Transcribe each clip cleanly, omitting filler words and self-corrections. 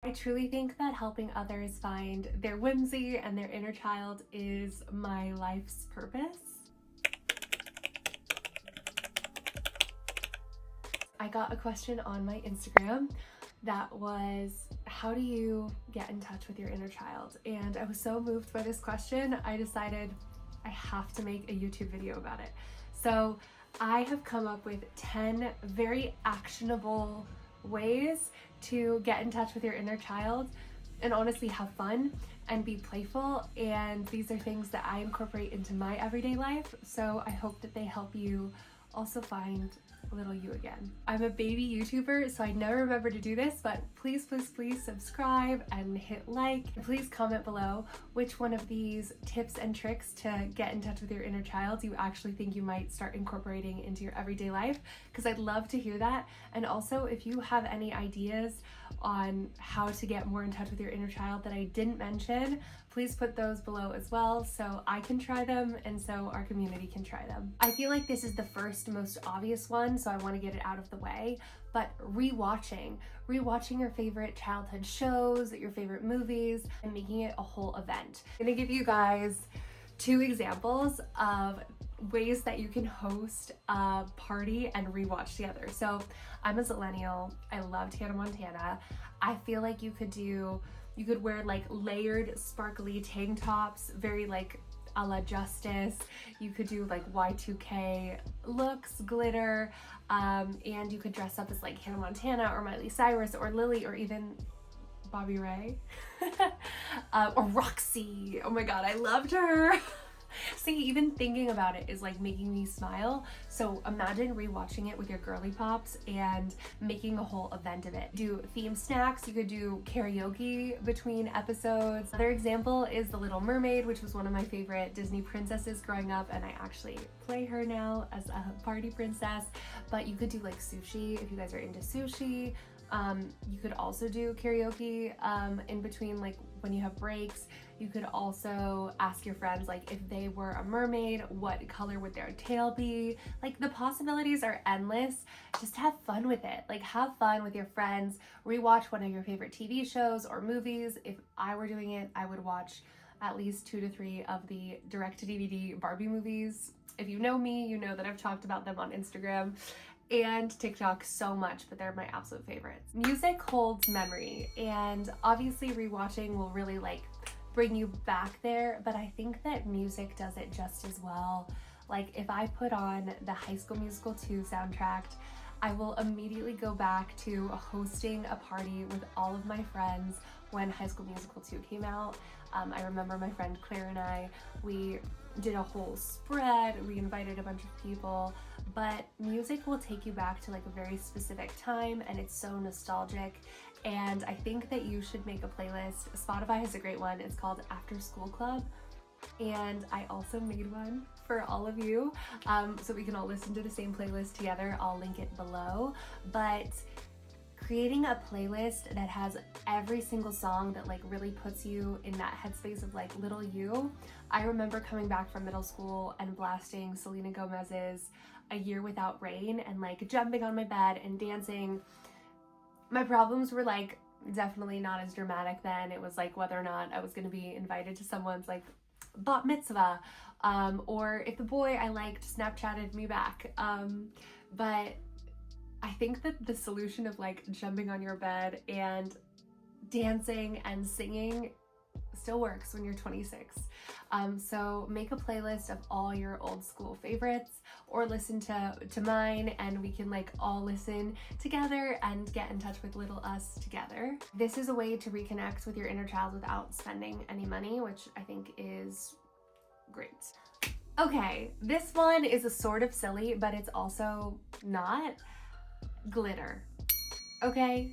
I truly think that helping others find their whimsy and their inner child is my life's purpose. I got a question on my Instagram that was, how do you get in touch with your inner child? And I was so moved by this question, I decided I have to make a YouTube video about it. So I have come up with 10 very actionable ways to get in touch with your inner child and honestly have fun and be playful. And these are things that I incorporate into my everyday life. So I hope that they help you also find little you again. I'm a baby YouTuber, so I never remember to do this, but please subscribe and hit like. Please comment below which one of these tips and tricks to get in touch with your inner child you actually think you might start incorporating into your everyday life, because I'd love to hear that. And also, if you have any ideas on how to get more in touch with your inner child that I didn't mention, please put those below as well so I can try them and so our community can try them. I feel like this is the first most obvious one, so I want to get it out of the way, but rewatching your favorite childhood shows, your favorite movies, and making it a whole event. I'm gonna give you guys 2 examples of ways that you can host a party and rewatch together. So I'm a Zillennial, I loved Hannah Montana. I feel like you could wear like layered sparkly tank tops, very like a la Justice. You could do like Y2K looks, glitter, and you could dress up as like Hannah Montana or Miley Cyrus or Lily or even Bobby Ray or Roxy. Oh my god, I loved her. See, even thinking about it is like making me smile. So imagine rewatching it with your girly pops and making a whole event of it. Do theme snacks, you could do karaoke between episodes. Another example is The Little Mermaid, which was one of my favorite Disney princesses growing up, and I actually play her now as a party princess. But you could do like sushi if you guys are into sushi. You could also do karaoke in between, like when you have breaks. You could also ask your friends, like, if they were a mermaid, what color would their tail be? Like, the possibilities are endless. Just have fun with it. Like, have fun with your friends. Rewatch one of your favorite TV shows or movies. If I were doing it, I would watch at least 2 to 3 of the direct-to-DVD Barbie movies. If you know me, you know that I've talked about them on Instagram and TikTok so much, but they're my absolute favorites. Music holds memory, and obviously rewatching will really like bring you back there, but I think that music does it just as well. Like, if I put on the High School Musical 2 soundtrack, I will immediately go back to hosting a party with all of my friends when High School Musical 2 came out. I remember my friend Claire and I, we did a whole spread, we invited a bunch of people, but music will take you back to like a very specific time, and it's so nostalgic. And I think that you should make a playlist. Spotify has a great one, it's called After School Club, and I also made one for all of you, so we can all listen to the same playlist together. I'll link it below. But creating a playlist that has every single song that like really puts you in that headspace of like little you. I remember coming back from middle school and blasting Selena Gomez's A Year Without Rain and like jumping on my bed and dancing. My problems were like definitely not as dramatic then. It was like whether or not I was going to be invited to someone's like bat mitzvah, or if the boy I liked Snapchatted me back. But I think that the solution of like jumping on your bed and dancing and singing still works when you're 26. So make a playlist of all your old school favorites, or listen to mine, and we can like all listen together and get in touch with little us together. This is a way to reconnect with your inner child without spending any money, which I think is great. Okay, this one is a sort of silly, but it's also not. Glitter. Okay?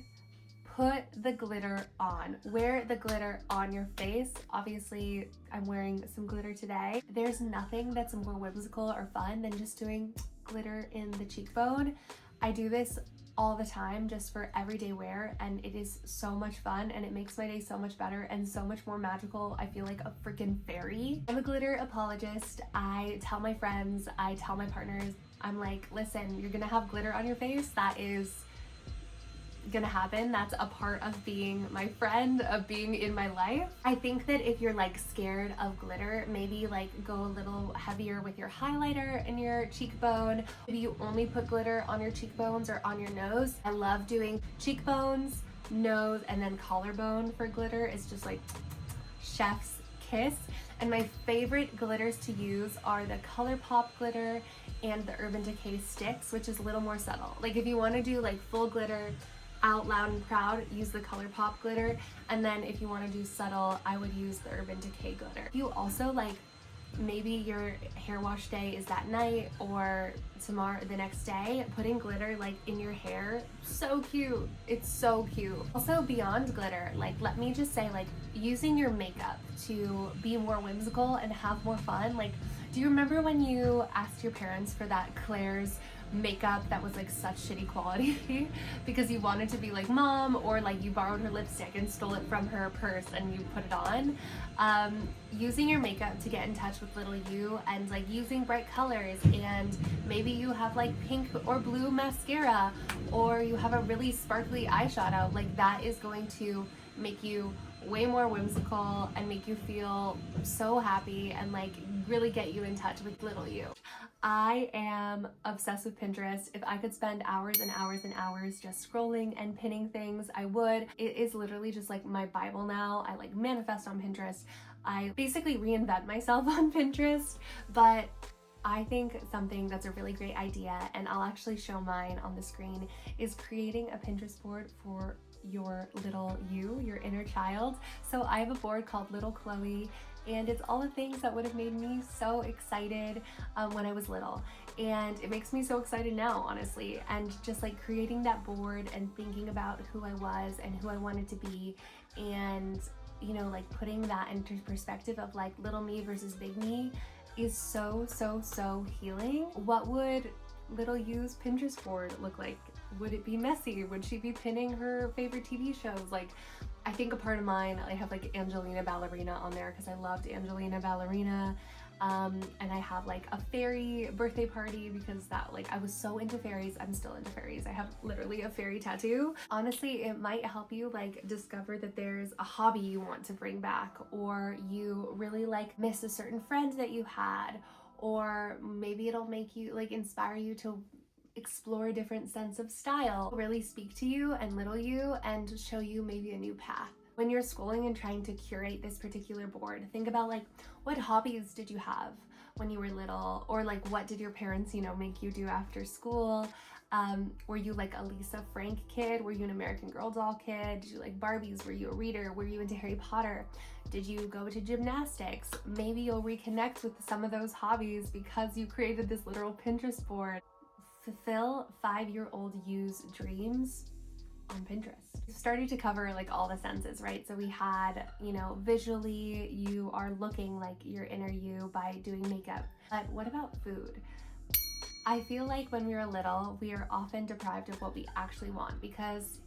Put the glitter on. Wear the glitter on your face. Obviously, I'm wearing some glitter today. There's nothing that's more whimsical or fun than just doing glitter in the cheekbone. I do this all the time just for everyday wear, and it is so much fun, and it makes my day so much better and so much more magical. I feel like a freaking fairy. I'm a glitter apologist. I tell my friends, I tell my partners, I'm like, listen, you're gonna have glitter on your face. That is gonna happen. That's a part of being my friend, of being in my life. I think that if you're like scared of glitter, maybe like go a little heavier with your highlighter and your cheekbone. Maybe you only put glitter on your cheekbones or on your nose. I love doing cheekbones, nose, and then collarbone for glitter. It's just like chef's kiss. And my favorite glitters to use are the ColourPop glitter and the Urban Decay sticks, which is a little more subtle. Like if you want to do like full glitter, out loud and proud, use the ColourPop glitter. And then if you want to do subtle, I would use the Urban Decay glitter. You also like, maybe your hair wash day is that night or tomorrow, the next day, putting glitter like in your hair, so cute. It's so cute. Also beyond glitter, like let me just say, like using your makeup to be more whimsical and have more fun. Like, do you remember when you asked your parents for that Claire's makeup that was like such shitty quality because you wanted to be like mom, or like you borrowed her lipstick and stole it from her purse and you put it on? Using your makeup to get in touch with little you, and like using bright colors, and maybe you have like pink or blue mascara, or you have a really sparkly eyeshadow, like that is going to make you way more whimsical and make you feel so happy and like really get you in touch with little you. I am obsessed with Pinterest. If I could spend hours and hours and hours just scrolling and pinning things, I would. It is literally just like my Bible now. I like manifest on Pinterest. I basically reinvent myself on Pinterest, but I think something that's a really great idea, and I'll actually show mine on the screen, is creating a Pinterest board for your little you, your inner child. So I have a board called Little Chloe, and it's all the things that would have made me so excited when I was little. And it makes me so excited now, honestly. And just like creating that board and thinking about who I was and who I wanted to be, and you know, like putting that into perspective of like little me versus big me is so healing. What would little you's Pinterest board look like? Would it be messy? Would she be pinning her favorite TV shows? Like, I think a part of mine, I have like Angelina Ballerina on there because I loved Angelina Ballerina. And I have like a fairy birthday party because that, like, I was so into fairies. I'm still into fairies. I have literally a fairy tattoo. Honestly, it might help you like discover that there's a hobby you want to bring back, or you really like miss a certain friend that you had, or maybe it'll make you like inspire you to explore a different sense of style, really speak to you and little you and show you maybe a new path. When you're scrolling and trying to curate this particular board, think about like, what hobbies did you have when you were little? Or like, what did your parents, you know, make you do after school? Were you like a Lisa Frank kid? Were you an American Girl doll kid? Did you like Barbies? Were you a reader? Were you into Harry Potter? Did you go to gymnastics? Maybe you'll reconnect with some of those hobbies because you created this literal Pinterest board. Fulfill 5-year-old you's dreams on Pinterest. We started to cover like all the senses, right? So we had, you know, visually you are looking like your inner you by doing makeup. But what about food? I feel like when we were little, we are often deprived of what we actually want, because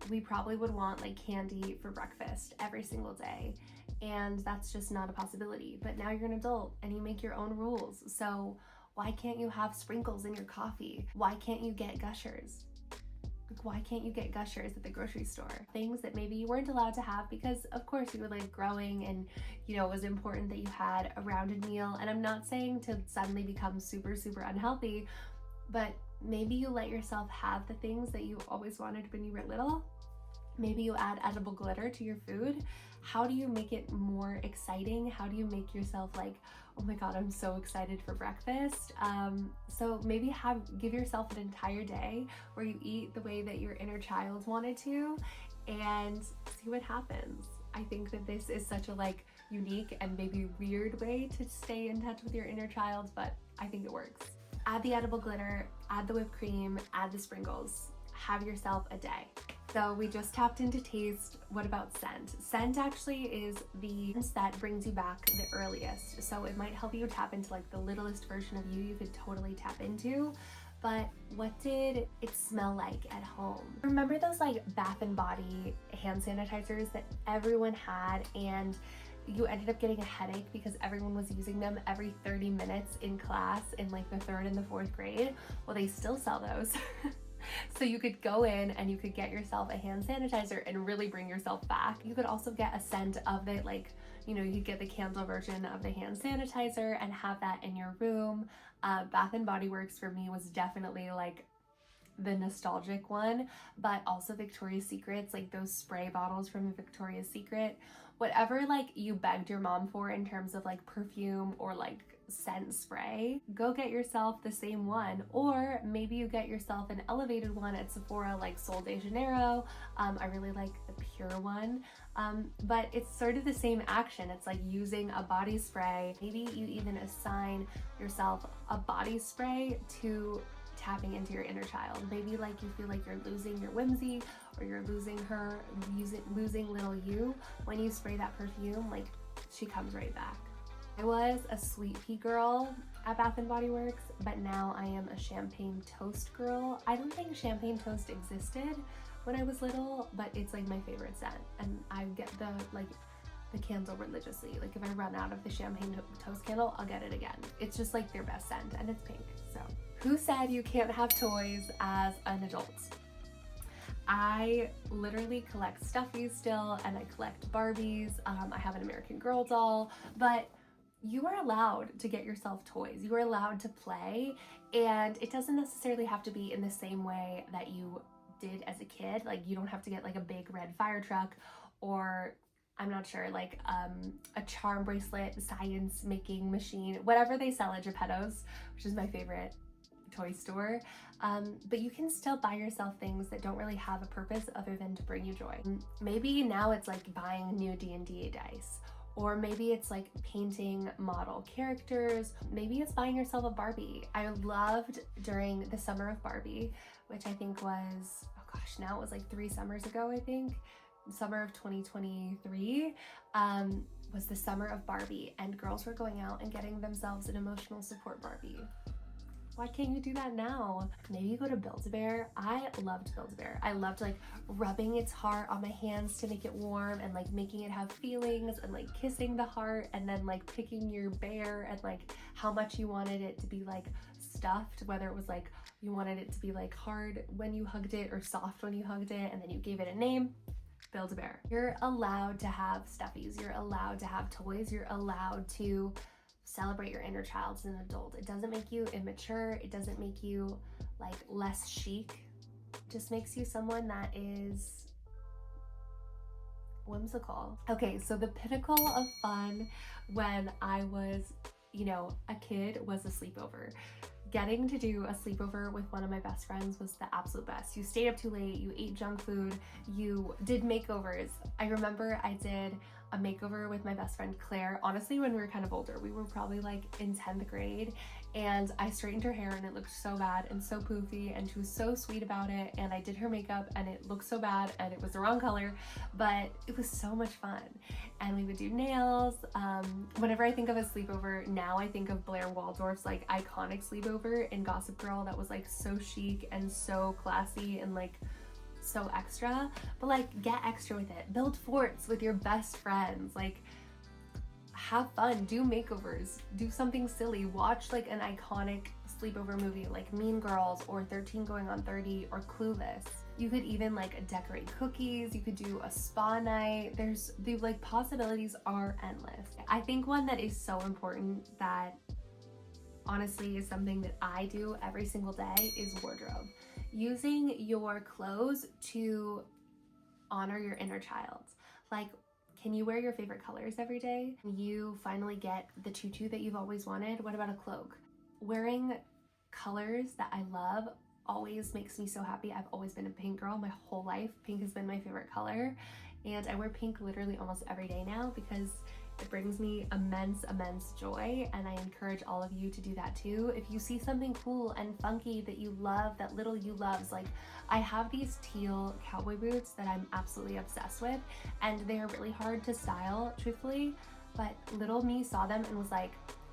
we probably would want like candy for breakfast every single day, and that's just not a possibility. But now you're an adult and you make your own rules. So why can't you have sprinkles in your coffee? Why can't you get Gushers? Why can't you get Gushers at the grocery store? Things that maybe you weren't allowed to have because of course you were like growing, and you know, it was important that you had a rounded meal. And I'm not saying to suddenly become super unhealthy, but maybe you let yourself have the things that you always wanted when you were little. Maybe you add edible glitter to your food. How do you make it more exciting? How do you make yourself like, oh my God, I'm so excited for breakfast? So maybe give yourself an entire day where you eat the way that your inner child wanted to, and see what happens. I think that this is such a like unique and maybe weird way to stay in touch with your inner child, but I think it works. Add the edible glitter, add the whipped cream, add the sprinkles. Have yourself a day. So we just tapped into taste. What about scent? Scent actually is the sense that brings you back the earliest. So it might help you tap into like the littlest version of you could totally tap into. But what did it smell like at home? Remember those like Bath and Body hand sanitizers that everyone had, and you ended up getting a headache because everyone was using them every 30 minutes in class in like the 3rd and the 4th grade? Well, they still sell those. So you could go in and you could get yourself a hand sanitizer and really bring yourself back. You could also get a scent of it, like, you know, you could get the candle version of the hand sanitizer and have that in your room. Bath and Body Works for me was definitely like the nostalgic one, but also Victoria's Secrets, like those spray bottles from Victoria's Secret. Whatever like you begged your mom for in terms of like perfume or like scent spray, go get yourself the same one, or maybe you get yourself an elevated one at Sephora like Sol de Janeiro. I really like the pure one, but it's sort of the same action. It's like using a body spray. Maybe you even assign yourself a body spray to tapping into your inner child. Maybe like you feel like you're losing your Whimsy, or you're losing her, losing little you. When you spray that perfume, like she comes right back. I was a sweet pea girl at Bath and Body Works, but now I am a champagne toast girl. I don't think champagne toast existed when I was little, but it's like my favorite scent, and I get the candle religiously. Like if I run out of the champagne toast candle, I'll get it again. It's just like their best scent, and it's pink. So who said you can't have toys as an adult? I literally collect stuffies still, and I collect Barbies. I have an American Girl doll, but you are allowed to get yourself toys. You are allowed to play, and it doesn't necessarily have to be in the same way that you did as a kid. Like you don't have to get like a big red fire truck, or I'm not sure, like a charm bracelet, science making machine, whatever they sell at Geppetto's, which is my favorite toy store. But you can still buy yourself things that don't really have a purpose other than to bring you joy. Maybe now it's like buying new D&D dice, or maybe it's like painting model characters. Maybe it's buying yourself a Barbie. I loved during the summer of Barbie, which I think was, oh gosh, now it was like 3 summers ago, I think. Summer of 2023 was the summer of Barbie, and girls were going out and getting themselves an emotional support Barbie. Why can't you do that now? Maybe you go to Build-A-Bear. I loved Build-A-Bear. I loved like rubbing its heart on my hands to make it warm, and like making it have feelings, and like kissing the heart, and then like picking your bear, and like how much you wanted it to be like stuffed, whether it was like you wanted it to be like hard when you hugged it or soft when you hugged it, and then you gave it a name. Build-A-Bear. You're allowed to have stuffies. You're allowed to have toys. You're allowed to celebrate your inner child as an adult. It doesn't make you immature. It doesn't make you like less chic. It just makes you someone that is whimsical. Okay, so the pinnacle of fun when I was, you know, a kid was a sleepover. Getting to do a sleepover with one of my best friends was the absolute best. You stayed up too late, you ate junk food, you did makeovers. I remember I did a makeover with my best friend Claire, honestly when we were kind of older. We were probably like in 10th grade, and I straightened her hair and it looked so bad and so poofy, and she was so sweet about it, and I did her makeup and it looked so bad and it was the wrong color, but it was so much fun. And we would do nails. Whenever I think of a sleepover now, I think of Blair Waldorf's like iconic sleepover in Gossip Girl that was like so chic and so classy and like so extra. But like get extra with it. Build forts with your best friends. Like have fun, do makeovers, do something silly. Watch like an iconic sleepover movie like Mean Girls or 13 Going on 30 or Clueless. You could even like decorate cookies. You could do a spa night. The like possibilities are endless. I think one that is so important that honestly is something that I do every single day is wardrobe. Using your clothes to honor your inner child. Like, can you wear your favorite colors every day? You finally get the tutu that you've always wanted. What about a cloak? Wearing colors that I love always makes me so happy. I've always been a pink girl my whole life. Pink has been my favorite color, and I wear pink literally almost every day now because it brings me immense joy, and I encourage all of you to do that too. If you see something cool and funky that you love, that little you loves, like I have these teal cowboy boots that I'm absolutely obsessed with, and they are really hard to style, truthfully, but little me saw them and was like,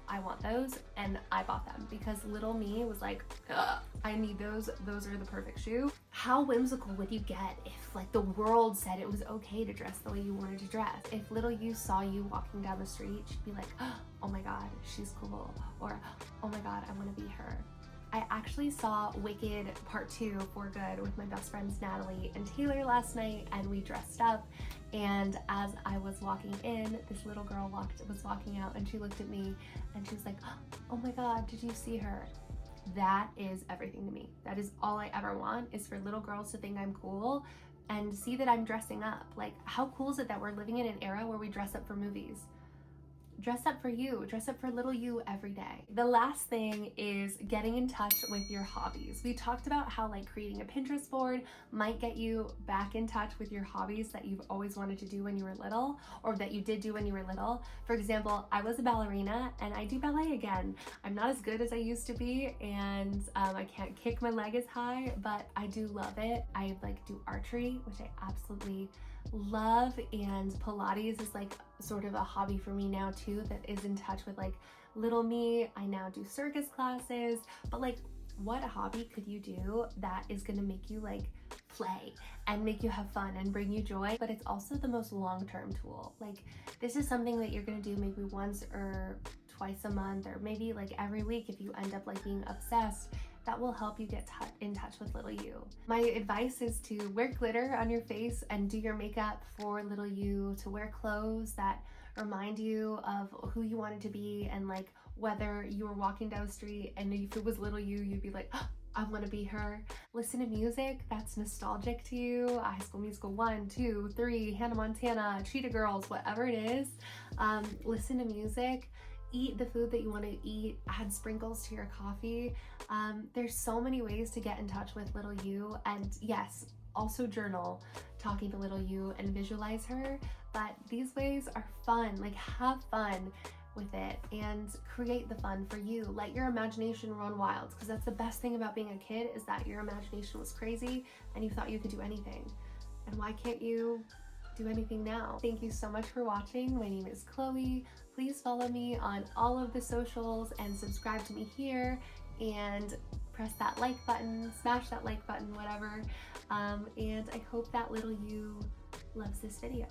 I want those, and I bought them because little me was like, ugh, I need those are the perfect shoe. How whimsical would you get if like the world said it was okay to dress the way you wanted to dress? If little you saw you walking down the street, she'd be like, oh my god, she's cool, or oh my god, I want to be her. I actually saw Wicked Part 2 for Good with my best friends Natalie and Taylor last night, and we dressed up, and as I was walking in, this little girl was walking out, and she looked at me and she was like, oh my god, did you see her? That is everything to me. That is all I ever want, is for little girls to think I'm cool and see that I'm dressing up. Like, how cool is it that we're living in an era where we dress up for movies? Dress up for you, dress up for little you every day. The last thing is getting in touch with your hobbies. We talked about how like creating a Pinterest board might get you back in touch with your hobbies that you've always wanted to do when you were little, or that you did do when you were little. For example, I was a ballerina and I do ballet again. I'm not as good as I used to be, and I can't kick my leg as high, but I do love it. I like do archery, which I absolutely love, and Pilates is like sort of a hobby for me now too, that is in touch with like little me. I now do circus classes, but like, what hobby could you do that is gonna make you like play and make you have fun and bring you joy, but it's also the most long-term tool? Like, this is something that you're gonna do maybe once or twice a month, or maybe like every week if you end up like being obsessed. That will help you get in touch with little you. My advice is to wear glitter on your face and do your makeup for little you, to wear clothes that remind you of who you wanted to be, and like whether you were walking down the street and if it was little you, you'd be like, oh, I want to be her. Listen to music that's nostalgic to you. High School Musical 1, 2, 3, Hannah Montana, Cheetah Girls, whatever it is. Listen to music. Eat the food that you want to eat, add sprinkles to your coffee. There's so many ways to get in touch with little you, and yes, also journal talking to little you and visualize her, but these ways are fun. Like, have fun with it and create the fun for you. Let your imagination run wild, because that's the best thing about being a kid, is that your imagination was crazy and you thought you could do anything. And why can't you do anything now? Thank you so much for watching. My name is Chloe. Please follow me on all of the socials and subscribe to me here, and press that like button, smash that like button, whatever. And I hope that little you loves this video.